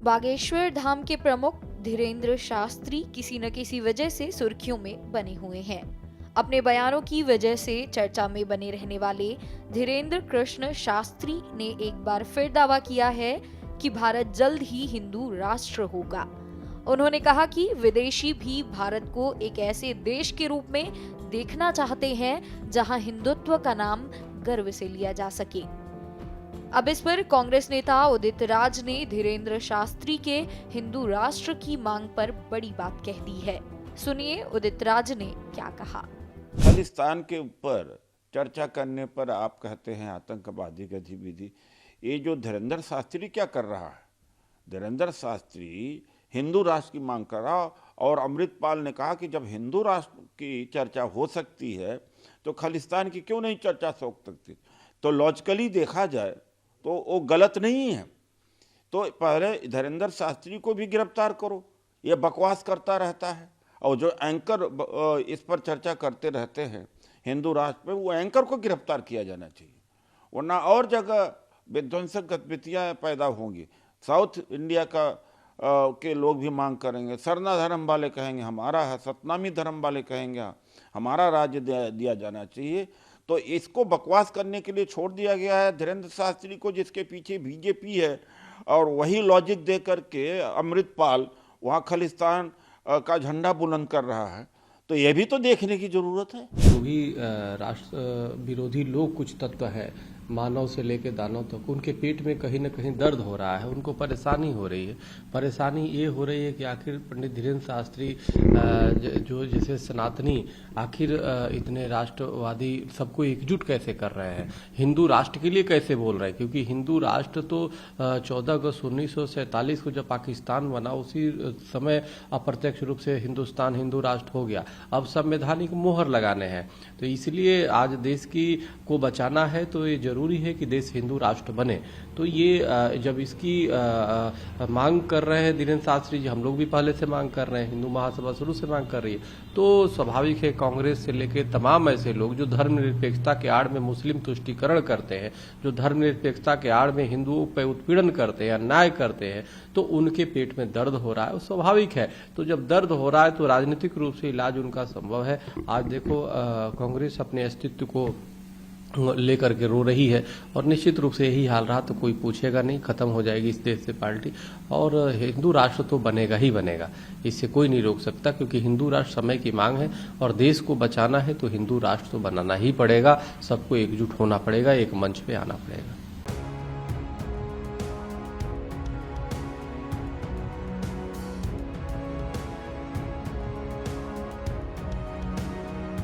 बागेश्वर धाम के प्रमुख धीरेन्द्र शास्त्री किसी न किसी वजह से सुर्खियों में बने हुए हैं। अपने बयानों की वजह से चर्चा में बने रहने वाले धीरेन्द्र कृष्ण शास्त्री ने एक बार फिर दावा किया है कि भारत जल्द ही हिंदू राष्ट्र होगा। उन्होंने कहा कि विदेशी भी भारत को एक ऐसे देश के रूप में देखना चाहते हैं जहां हिंदुत्व का नाम गर्व से लिया जा सके। अब इस पर कांग्रेस नेता उदित राज ने धीरेन्द्र शास्त्री के हिंदू राष्ट्र की मांग पर बड़ी बात कह दी है। सुनिए उदित राज ने क्या कहा। खालिस्तान के ऊपर चर्चा करने पर आप कहते हैं आतंकवादी गतिविधि। ये जो धीरेन्द्र शास्त्री क्या कर रहा है? धीरेन्द्र शास्त्री हिंदू राष्ट्र की मांग कर रहा, और अमृतपाल ने कहा कि जब हिंदू राष्ट्र की चर्चा हो सकती है तो खालिस्तान की क्यों नहीं चर्चा हो सकती? तो लॉजिकली देखा जाए तो वो गलत नहीं है। तो पहले धीरेन्द्र शास्त्री को भी गिरफ्तार करो, ये बकवास करता रहता है। और जो एंकर इस पर चर्चा करते रहते हैं हिंदू राष्ट्र पे, वो एंकर को गिरफ्तार किया जाना चाहिए, वरना और जगह विध्वंसक गतिविधियाँ पैदा होंगी। साउथ इंडिया के लोग भी मांग करेंगे, सरना धर्म वाले कहेंगे हमारा है, सतनामी धर्म वाले कहेंगे हमारा राज्य दिया जाना चाहिए। तो इसको बकवास करने के लिए छोड़ दिया गया है धीरेन्द्र शास्त्री को, जिसके पीछे बीजेपी है, और वही लॉजिक दे करके अमृतपाल वहाँ खालिस्तान का झंडा बुलंद कर रहा है। तो ये भी तो देखने की जरूरत है। जो भी राष्ट्र विरोधी लोग कुछ तत्व है, मानव से लेकर दानव तक, उनके पेट में कहीं न कहीं दर्द हो रहा है, उनको परेशानी हो रही है। परेशानी ये हो रही है कि आखिर पंडित धीरेन्द्र शास्त्री जो जैसे सनातनी, आखिर इतने राष्ट्रवादी सबको एकजुट कैसे कर रहे हैं, हिंदू राष्ट्र के लिए कैसे बोल रहे हैं? क्योंकि हिंदू राष्ट्र तो 14 अगस्त 1947 को जब पाकिस्तान बना, उसी समय अप्रत्यक्ष रूप से हिंदुस्तान हिंदू राष्ट्र हो गया। अब संवैधानिक मोहर लगाने हैं, तो इसलिए आज देश को बचाना है तो ये जरूरी है कि देश हिंदू राष्ट्र बने। तो ये जब इसकी मांग कर रहे हैं धीरेन्द्र शास्त्री जी, हम लोग भी पहले से मांग कर रहे हैं, हिंदू महासभा शुरू से मांग कर रही है, तो स्वाभाविक है कांग्रेस से लेकर तमाम ऐसे लोग जो धर्मनिरपेक्षता के आड़ में मुस्लिम तुष्टीकरण करते हैं, जो धर्मनिरपेक्षता के आड़ में हिंदुओं पर उत्पीड़न करते हैं, अन्याय करते हैं, तो उनके पेट में दर्द हो रहा है, स्वाभाविक है। तो जब दर्द हो रहा है तो राजनीतिक रूप से इलाज उनका संभव है। आज देखो कांग्रेस अपने अस्तित्व को लेकर के रो रही है, और निश्चित रूप से यही हाल रहा तो कोई पूछेगा नहीं, खत्म हो जाएगी इस देश से पार्टी, और हिंदू राष्ट्र तो बनेगा ही बनेगा, इससे कोई नहीं रोक सकता। क्योंकि हिंदू राष्ट्र समय की मांग है, और देश को बचाना है तो हिंदू राष्ट्र तो बनाना ही पड़ेगा। सबको एकजुट होना पड़ेगा, एक मंच पे आना पड़ेगा।